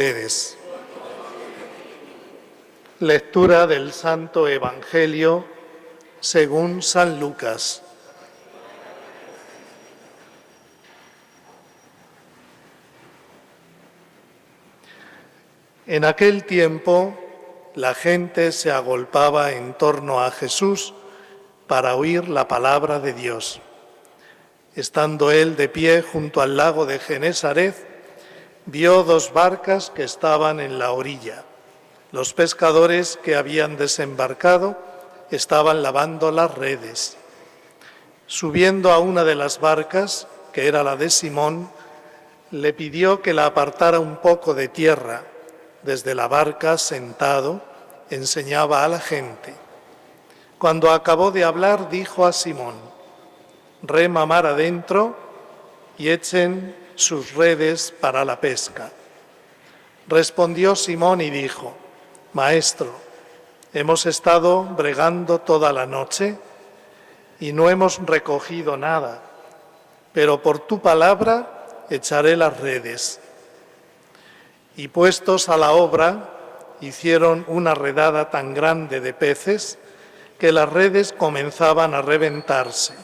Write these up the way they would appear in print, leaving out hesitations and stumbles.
ustedes. Lectura del Santo Evangelio según San Lucas. En aquel tiempo, la gente se agolpaba en torno a Jesús para oír la palabra de Dios. Estando él de pie junto al lago de Genesaret, vio dos barcas que estaban en la orilla. Los pescadores que habían desembarcado estaban lavando las redes. Subiendo a una de las barcas, que era la de Simón, le pidió que la apartara un poco de tierra. Desde la barca, sentado, enseñaba a la gente. Cuando acabó de hablar, dijo a Simón: «Rema mar adentro y echen sus redes para la pesca». Respondió Simón y dijo: «Maestro, hemos estado bregando toda la noche y no hemos recogido nada, pero por tu palabra echaré las redes». Y puestos a la obra, hicieron una redada tan grande de peces que las redes comenzaban a reventarse.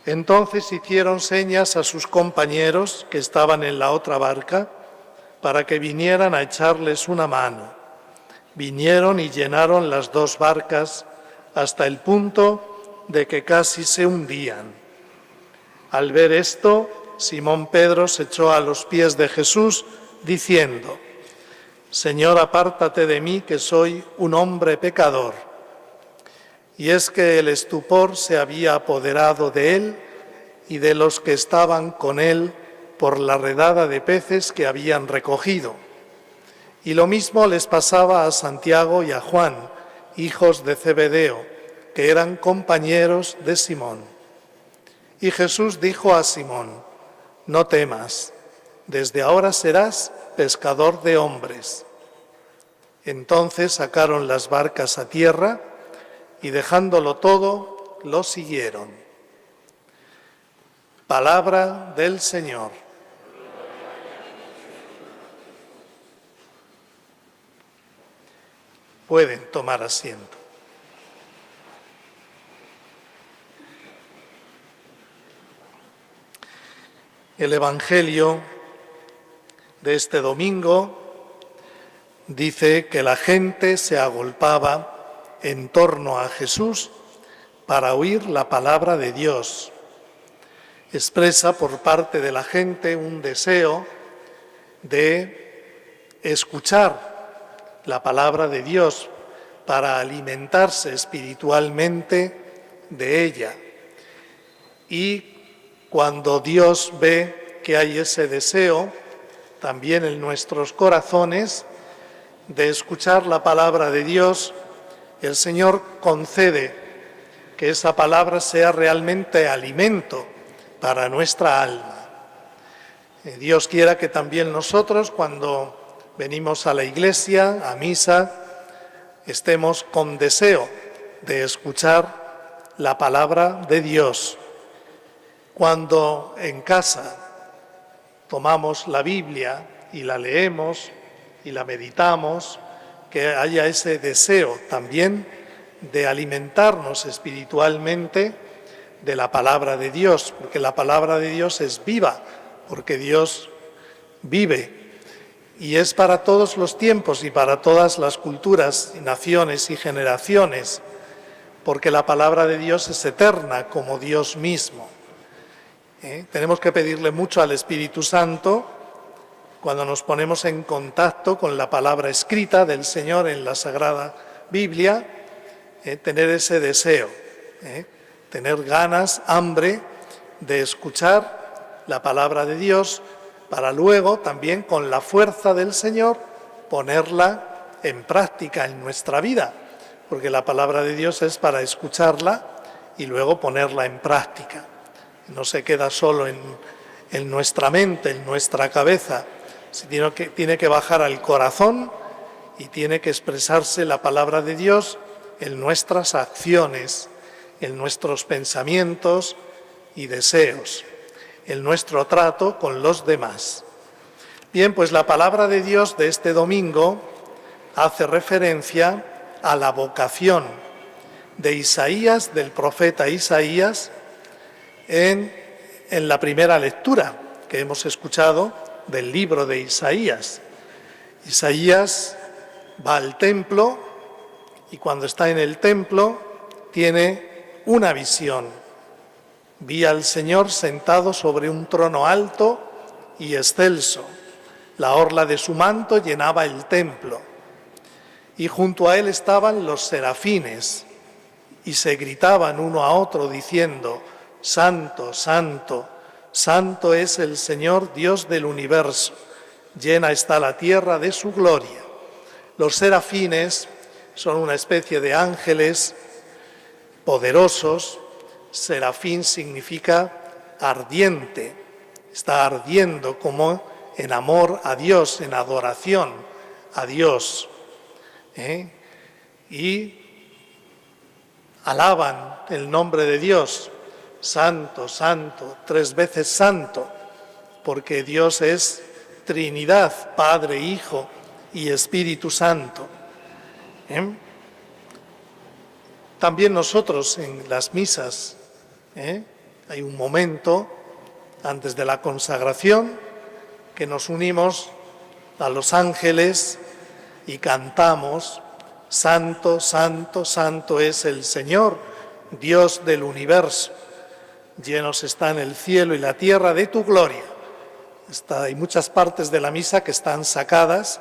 Entonces hicieron señas a sus compañeros que estaban en la otra barca para que vinieran a echarles una mano. Vinieron y llenaron las dos barcas hasta el punto de que casi se hundían. Al ver esto, Simón Pedro se echó a los pies de Jesús, diciendo: «Señor, apártate de mí, que soy un hombre pecador». Y es que el estupor se había apoderado de él y de los que estaban con él por la redada de peces que habían recogido. Y lo mismo les pasaba a Santiago y a Juan, hijos de Zebedeo, que eran compañeros de Simón. Y Jesús dijo a Simón: «No temas, desde ahora serás pescador de hombres». Entonces sacaron las barcas a tierra y dejándolo todo, lo siguieron. Palabra del Señor. Pueden tomar asiento. El Evangelio de este domingo dice que la gente se agolpaba en torno a Jesús para oír la palabra de Dios. Expresa por parte de la gente un deseo de escuchar la palabra de Dios para alimentarse espiritualmente de ella. Y cuando Dios ve que hay ese deseo también en nuestros corazones de escuchar la palabra de Dios, el Señor concede que esa palabra sea realmente alimento para nuestra alma. Dios quiera que también nosotros, cuando venimos a la iglesia, a misa, estemos con deseo de escuchar la palabra de Dios. Cuando en casa tomamos la Biblia y la leemos y la meditamos, que haya ese deseo también de alimentarnos espiritualmente de la palabra de Dios, porque la palabra de Dios es viva, porque Dios vive y es para todos los tiempos y para todas las culturas, naciones y generaciones, porque la palabra de Dios es eterna como Dios mismo. Tenemos que pedirle mucho al Espíritu Santo cuando nos ponemos en contacto con la palabra escrita del Señor en la Sagrada Biblia, tener ese deseo, tener ganas, hambre de escuchar la palabra de Dios para luego también con la fuerza del Señor ponerla en práctica en nuestra vida, porque la palabra de Dios es para escucharla y luego ponerla en práctica. No se queda solo en nuestra mente, en nuestra cabeza, sino que tiene que bajar al corazón y tiene que expresarse la palabra de Dios en nuestras acciones, en nuestros pensamientos y deseos, en nuestro trato con los demás. Bien, pues la palabra de Dios de este domingo hace referencia a la vocación de Isaías, del profeta Isaías, en la primera lectura que hemos escuchado del libro de Isaías. Isaías va al templo y cuando está en el templo tiene una visión. Vi al Señor sentado sobre un trono alto y excelso. La orla de su manto llenaba el templo y junto a él estaban los serafines y se gritaban uno a otro diciendo: Santo, santo, santo es el Señor Dios del universo, llena está la tierra de su gloria. Los serafines son una especie de ángeles poderosos. Serafín significa ardiente, está ardiendo como en amor a Dios, en adoración a Dios. Y alaban el nombre de Dios, santo, santo, 3 veces santo, porque Dios es Trinidad, Padre, Hijo y Espíritu Santo. También nosotros en las misas, hay un momento antes de la consagración que nos unimos a los ángeles y cantamos: Santo, santo, santo es el Señor, Dios del universo. Llenos están el cielo y la tierra de tu gloria. Hay muchas partes de la misa que están sacadas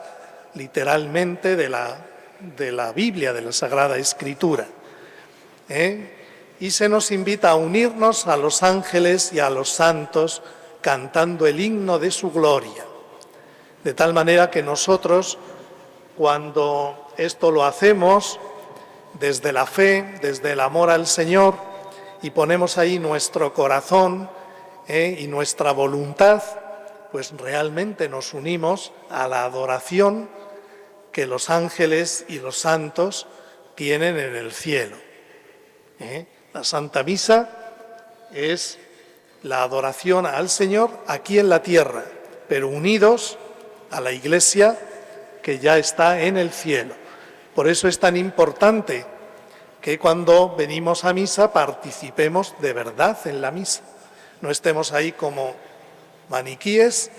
literalmente de la Biblia, de la Sagrada Escritura. Y se nos invita a unirnos a los ángeles y a los santos cantando el himno de su gloria. De tal manera que nosotros, cuando esto lo hacemos desde la fe, desde el amor al Señor, y ponemos ahí nuestro corazón y nuestra voluntad, pues realmente nos unimos a la adoración que los ángeles y los santos tienen en el cielo. La Santa Misa es la adoración al Señor aquí en la tierra, pero unidos a la Iglesia que ya está en el cielo. Por eso es tan importante que cuando venimos a misa participemos de verdad en la misa. No estemos ahí como maniquíes,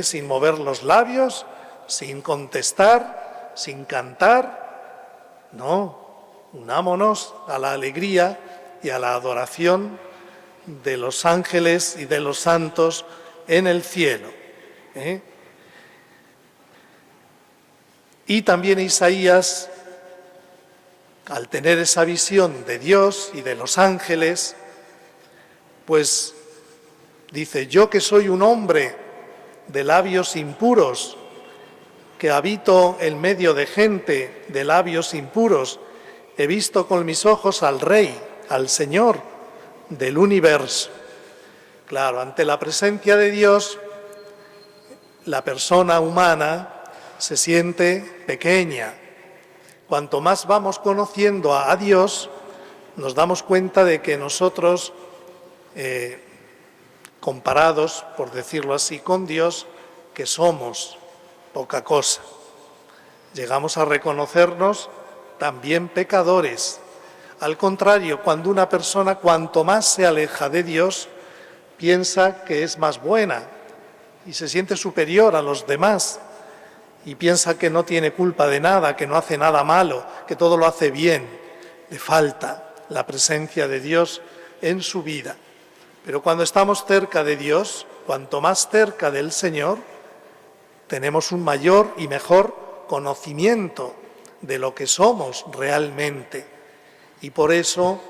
sin mover los labios, sin contestar, sin cantar. No, unámonos a la alegría y a la adoración de los ángeles y de los santos en el cielo. Y también Isaías, al tener esa visión de Dios y de los ángeles, pues dice: yo que soy un hombre de labios impuros, que habito en medio de gente de labios impuros, he visto con mis ojos al Rey, al Señor del universo. Claro, ante la presencia de Dios, la persona humana se siente pequeña. Cuanto más vamos conociendo a Dios, nos damos cuenta de que nosotros, comparados, por decirlo así, con Dios, que somos poca cosa. Llegamos a reconocernos también pecadores. Al contrario, cuando una persona, cuanto más se aleja de Dios, piensa que es más buena y se siente superior a los demás y piensa que no tiene culpa de nada, que no hace nada malo, que todo lo hace bien. Le falta la presencia de Dios en su vida. Pero cuando estamos cerca de Dios, cuanto más cerca del Señor, tenemos un mayor y mejor conocimiento de lo que somos realmente. Y por eso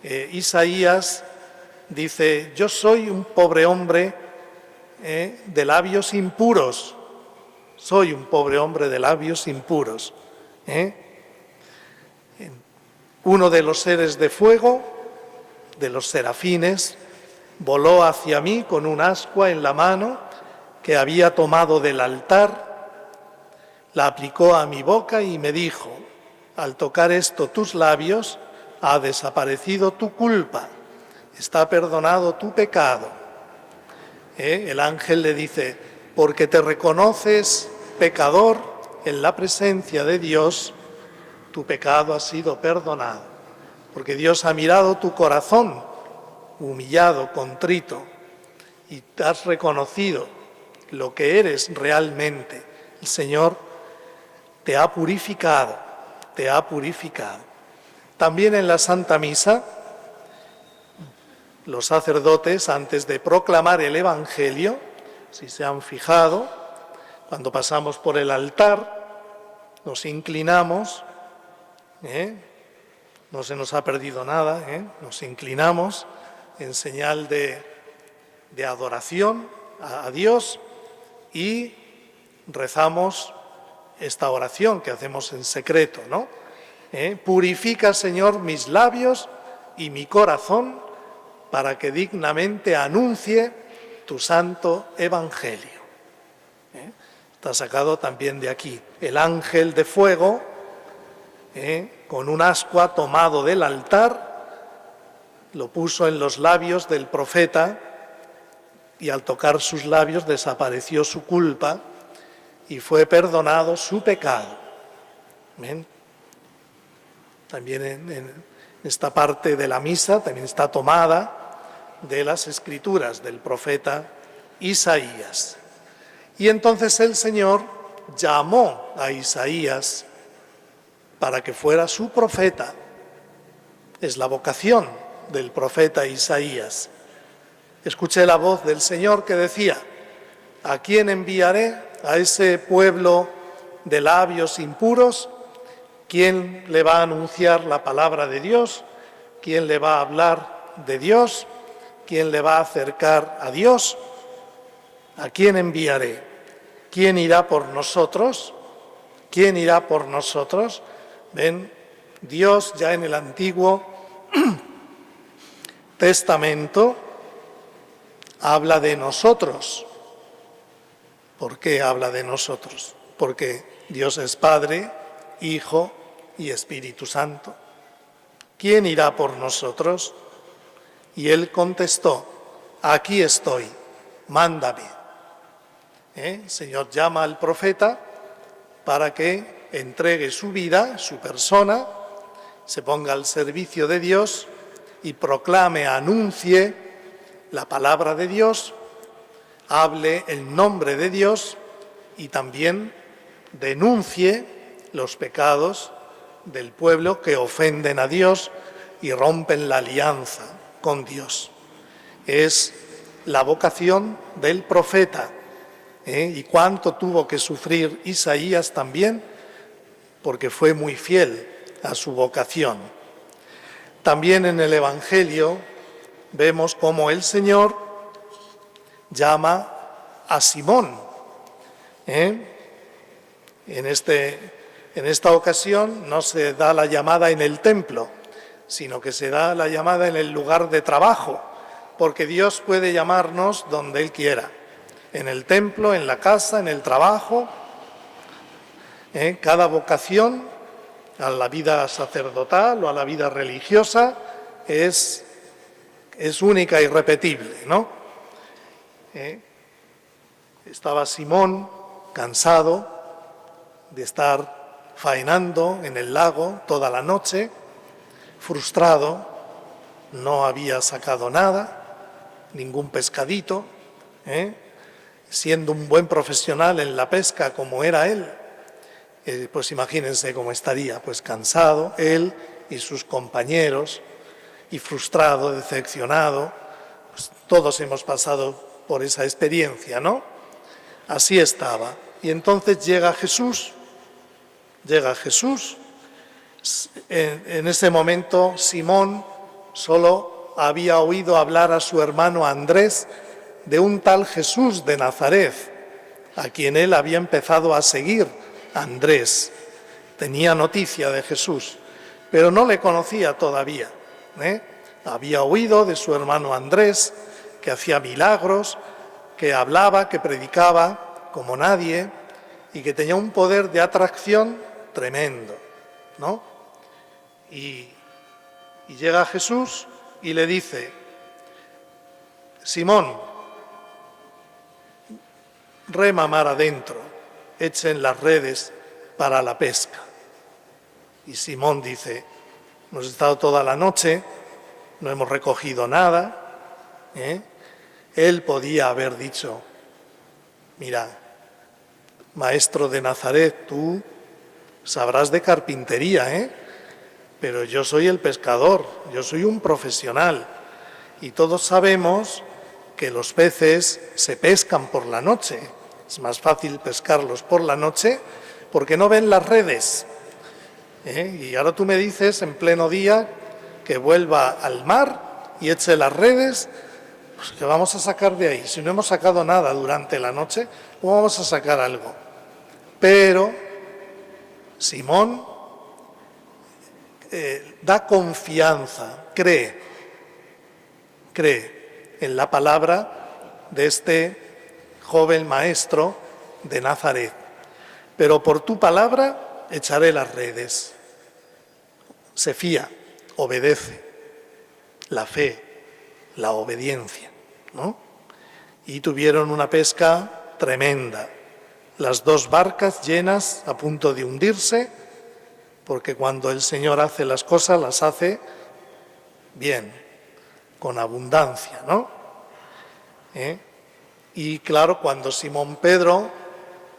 Isaías dice: yo soy un pobre hombre de labios impuros. Soy un pobre hombre de labios impuros. Uno de los seres de fuego, de los serafines, voló hacia mí con un ascua en la mano que había tomado del altar, la aplicó a mi boca y me dijo: al tocar esto tus labios, ha desaparecido tu culpa, está perdonado tu pecado. El ángel le dice: porque te reconoces pecador en la presencia de Dios, tu pecado ha sido perdonado. Porque Dios ha mirado tu corazón, humillado, contrito, y te has reconocido lo que eres realmente. El Señor te ha purificado, te ha purificado. También en la Santa Misa, los sacerdotes, antes de proclamar el Evangelio, si se han fijado, cuando pasamos por el altar, nos inclinamos, no se nos ha perdido nada, nos inclinamos en señal de adoración a Dios y rezamos esta oración que hacemos en secreto, ¿no? Purifica, Señor, mis labios y mi corazón para que dignamente anuncie tu santo evangelio. Está sacado también de aquí. El ángel de fuego, con un ascua tomado del altar, lo puso en los labios del profeta y al tocar sus labios desapareció su culpa y fue perdonado su pecado. ¿Ven? También en esta parte de la misa también está tomada de las escrituras del profeta Isaías. Y entonces el Señor llamó a Isaías para que fuera su profeta. Es la vocación del profeta Isaías. Escuché la voz del Señor que decía: ¿a quién enviaré? ¿A ese pueblo de labios impuros? ¿Quién le va a anunciar la palabra de Dios? ¿Quién le va a hablar de Dios? ¿Quién le va a acercar a Dios? ¿A quién enviaré? ¿Quién irá por nosotros? ¿Quién irá por nosotros? Ven, Dios ya en el Antiguo Testamento habla de nosotros. ¿Por qué habla de nosotros? Porque Dios es Padre, Hijo y Espíritu Santo. ¿Quién irá por nosotros? Y él contestó: aquí estoy, mándame. El Señor llama al profeta para que entregue su vida, su persona, se ponga al servicio de Dios y proclame, anuncie la palabra de Dios, hable el nombre de Dios y también denuncie los pecados del pueblo que ofenden a Dios y rompen la alianza con Dios. Es la vocación del profeta. Y cuánto tuvo que sufrir Isaías también, porque fue muy fiel a su vocación. También en el Evangelio vemos cómo el Señor llama a Simón. En esta ocasión no se da la llamada en el templo, sino que se da la llamada en el lugar de trabajo, porque Dios puede llamarnos donde Él quiera, en el templo, en la casa, en el trabajo. Cada vocación a la vida sacerdotal o a la vida religiosa es única y irrepetible, ¿no? Estaba Simón cansado de estar faenando en el lago toda la noche, frustrado, no había sacado nada, ningún pescadito, siendo un buen profesional en la pesca como era él, pues imagínense cómo estaría, pues cansado él y sus compañeros, y frustrado, decepcionado. Pues todos hemos pasado por esa experiencia, ¿no? Así estaba. Y entonces llega Jesús. En ese momento Simón solo había oído hablar a su hermano Andrés de un tal Jesús de Nazaret, a quien él había empezado a seguir. Andrés tenía noticia de Jesús, pero no le conocía todavía. Había oído de su hermano Andrés, que hacía milagros, que hablaba, que predicaba como nadie y que tenía un poder de atracción tremendo, ¿no? Y llega Jesús y le dice: Simón, rema mar adentro, echen las redes para la pesca. Y Simón dice, hemos estado toda la noche, no hemos recogido nada. Él podía haber dicho, mira, maestro de Nazaret, tú sabrás de carpintería, pero yo soy el pescador, yo soy un profesional. Y todos sabemos que los peces se pescan por la noche. Es más fácil pescarlos por la noche porque no ven las redes. Y ahora tú me dices en pleno día que vuelva al mar y eche las redes, pues ¿qué vamos a sacar de ahí? Si no hemos sacado nada durante la noche, ¿cómo vamos a sacar algo? Pero Simón da confianza, cree en la palabra de este joven maestro de Nazaret. Pero por tu palabra echaré las redes. Se fía, obedece. La fe, la obediencia, ¿no? Y tuvieron una pesca tremenda. Las 2 barcas llenas a punto de hundirse, porque cuando el Señor hace las cosas, las hace bien, con abundancia, ¿no? Y claro, cuando Simón Pedro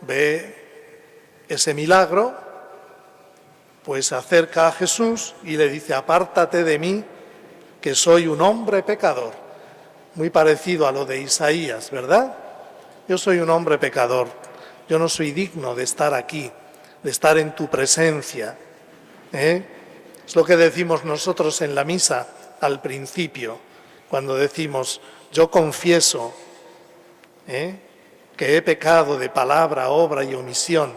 ve ese milagro, pues se acerca a Jesús y le dice, apártate de mí, que soy un hombre pecador. Muy parecido a lo de Isaías, ¿verdad? Yo soy un hombre pecador, yo no soy digno de estar aquí, de estar en tu presencia. Es lo que decimos nosotros en la misa al principio, cuando decimos, yo confieso que he pecado de palabra, obra y omisión,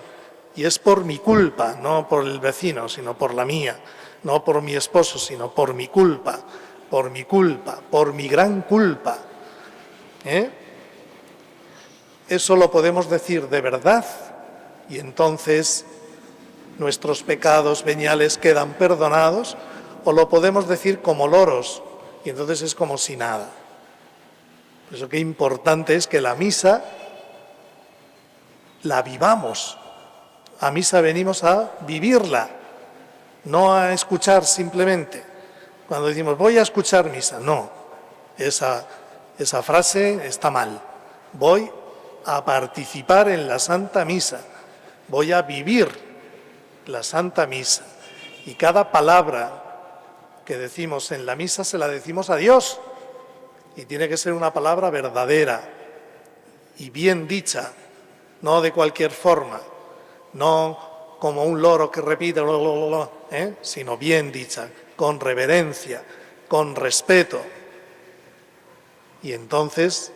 y es por mi culpa, no por el vecino, sino por la mía, no por mi esposo, sino por mi culpa, por mi gran culpa. Eso lo podemos decir de verdad, y entonces nuestros pecados veniales quedan perdonados, o lo podemos decir como loros, y entonces es como si nada. Por eso qué importante es que la misa la vivamos. A misa venimos a vivirla, no a escuchar simplemente. Cuando decimos voy a escuchar misa, no, esa frase está mal. Voy a participar en la Santa Misa, voy a vivir la Santa Misa. Y cada palabra que decimos en la misa se la decimos a Dios. Y tiene que ser una palabra verdadera y bien dicha, no de cualquier forma, no como un loro que repite, sino bien dicha, con reverencia, con respeto. Y entonces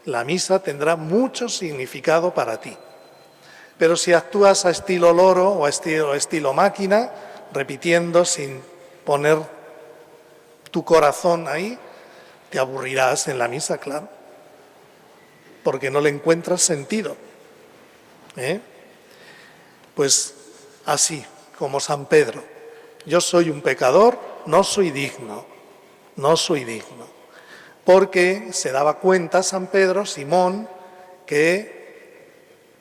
la misa tendrá mucho significado para ti. Pero si actúas a estilo loro o a estilo máquina, repitiendo sin poner tu corazón ahí, te aburrirás en la misa, claro, porque no le encuentras sentido. Pues así, como San Pedro, yo soy un pecador, no soy digno, porque se daba cuenta San Pedro, Simón, que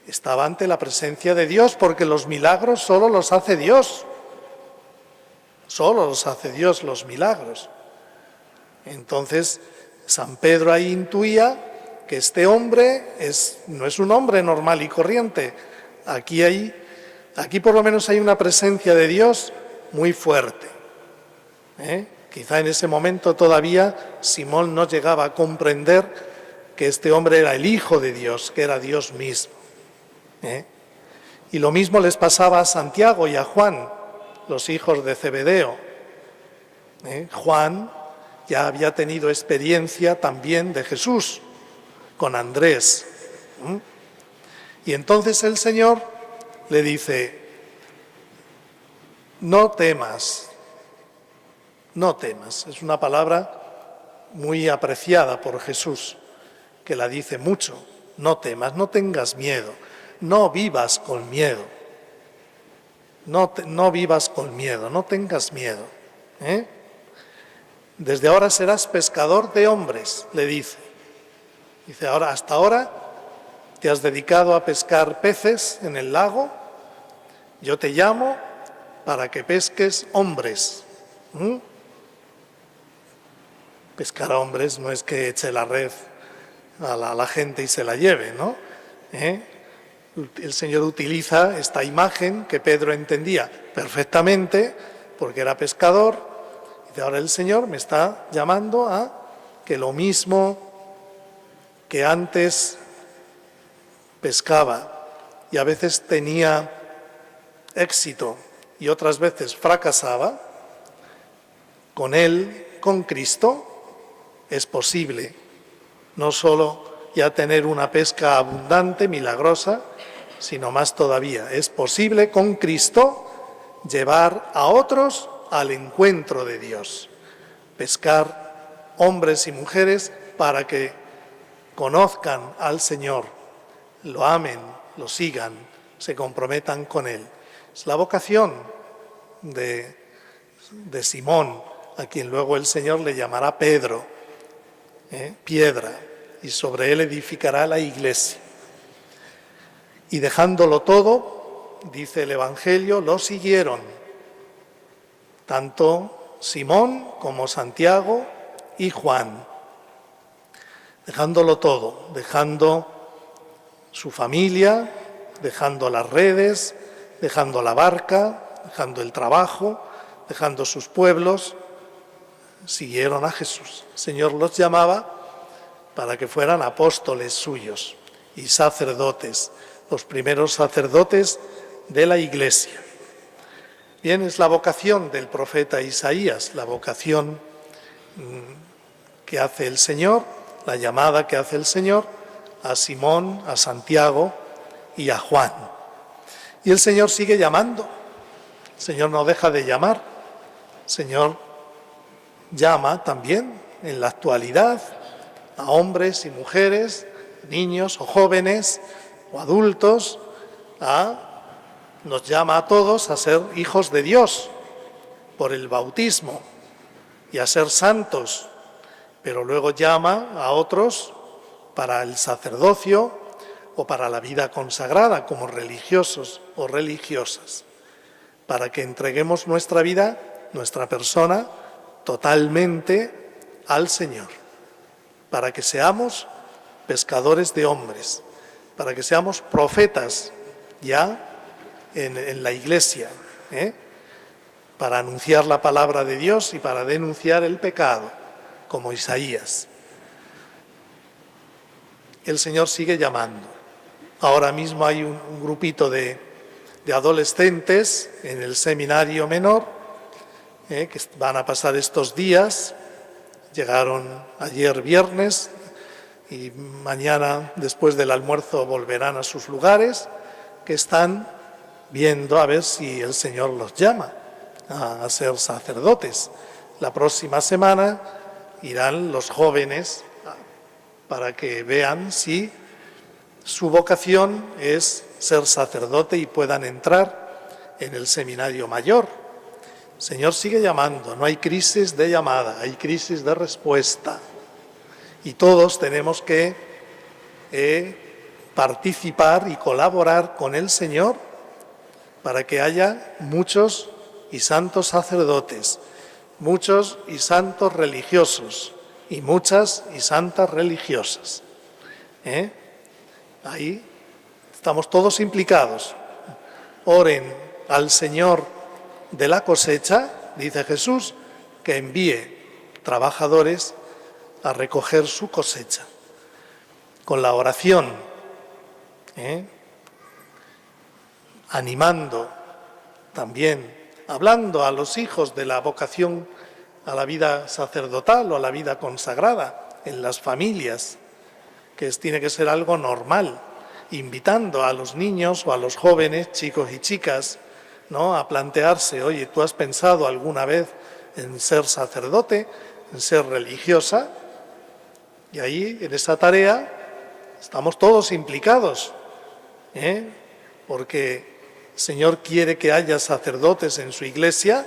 estaba ante la presencia de Dios, porque los milagros solo los hace Dios, los milagros. Entonces, San Pedro ahí intuía que este hombre no es un hombre normal y corriente. Aquí por lo menos hay una presencia de Dios muy fuerte. Quizá en ese momento todavía Simón no llegaba a comprender que este hombre era el Hijo de Dios, que era Dios mismo. Y lo mismo les pasaba a Santiago y a Juan, los hijos de Zebedeo. Juan ya había tenido experiencia también de Jesús con Andrés. Y entonces el Señor le dice, no temas. Es una palabra muy apreciada por Jesús, que la dice mucho. No temas, no tengas miedo, no vivas con miedo. No vivas con miedo, no tengas miedo. Desde ahora serás pescador de hombres, le dice. Dice, hasta ahora te has dedicado a pescar peces en el lago, yo te llamo para que pesques hombres. Pescar a hombres no es que eche la red a la gente y se la lleve, ¿no? El Señor utiliza esta imagen que Pedro entendía perfectamente porque era pescador, y ahora el Señor me está llamando a que lo mismo que antes pescaba y a veces tenía éxito y otras veces fracasaba, con Él, con Cristo, es posible no solo ya tener una pesca abundante, milagrosa, sino más todavía. Es posible con Cristo llevar a otros al encuentro de Dios, pescar hombres y mujeres para que conozcan al Señor, lo amen, lo sigan, se comprometan con Él. Es la vocación de Simón, a quien luego el Señor le llamará Pedro, piedra, y sobre él edificará la iglesia. Y dejándolo todo, dice el Evangelio, lo siguieron, tanto Simón como Santiago y Juan. Dejándolo todo, dejando su familia, dejando las redes, dejando la barca, dejando el trabajo, dejando sus pueblos, siguieron a Jesús. El Señor los llamaba para que fueran apóstoles suyos y sacerdotes, los primeros sacerdotes de la Iglesia. Bien, es la vocación del profeta Isaías, la vocación que hace el Señor, la llamada que hace el Señor a Simón, a Santiago y a Juan. Y el Señor sigue llamando, el Señor no deja de llamar, el Señor llama también en la actualidad a hombres y mujeres, niños o jóvenes o adultos, nos llama a todos a ser hijos de Dios por el bautismo y a ser santos, pero luego llama a otros para el sacerdocio o para la vida consagrada como religiosos o religiosas, para que entreguemos nuestra vida, nuestra persona, totalmente al Señor, para que seamos pescadores de hombres, para que seamos profetas ya en la Iglesia, para anunciar la palabra de Dios y para denunciar el pecado, como Isaías. El Señor sigue llamando. Ahora mismo hay un grupito de adolescentes en el seminario menor que van a pasar estos días. Llegaron ayer viernes y mañana después del almuerzo volverán a sus lugares, que están viendo a ver si el Señor los llama a ser sacerdotes. La próxima semana irán los jóvenes para que vean si su vocación es ser sacerdote y puedan entrar en el seminario mayor. El Señor sigue llamando, no hay crisis de llamada, hay crisis de respuesta. Y todos tenemos que participar y colaborar con el Señor para que haya muchos y santos sacerdotes, muchos y santos religiosos y muchas y santas religiosas. Ahí estamos todos implicados. Oren al Señor de la cosecha, dice Jesús, que envíe trabajadores a recoger su cosecha. Con la oración, animando también, hablando a los hijos de la vocación a la vida sacerdotal o a la vida consagrada en las familias, que tiene que ser algo normal, invitando a los niños o a los jóvenes, chicos y chicas, ¿no?, a plantearse, oye, ¿tú has pensado alguna vez en ser sacerdote, en ser religiosa? Y ahí, en esa tarea, estamos todos implicados, porque el Señor quiere que haya sacerdotes en su iglesia,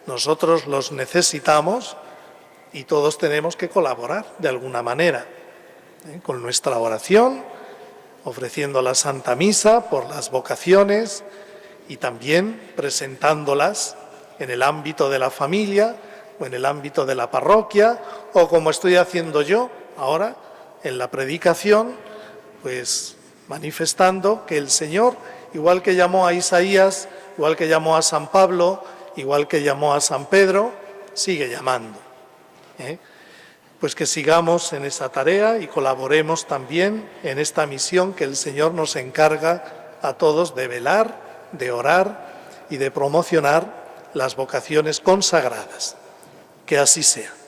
nosotros los necesitamos y todos tenemos que colaborar de alguna manera, con nuestra oración, ofreciendo la Santa Misa por las vocaciones y también presentándolas en el ámbito de la familia o en el ámbito de la parroquia, o como estoy haciendo yo ahora en la predicación, pues manifestando que el Señor, igual que llamó a Isaías, igual que llamó a San Pablo, igual que llamó a San Pedro, sigue llamando. Pues que sigamos en esa tarea y colaboremos también en esta misión que el Señor nos encarga a todos de velar, de orar y de promocionar las vocaciones consagradas. Que así sea.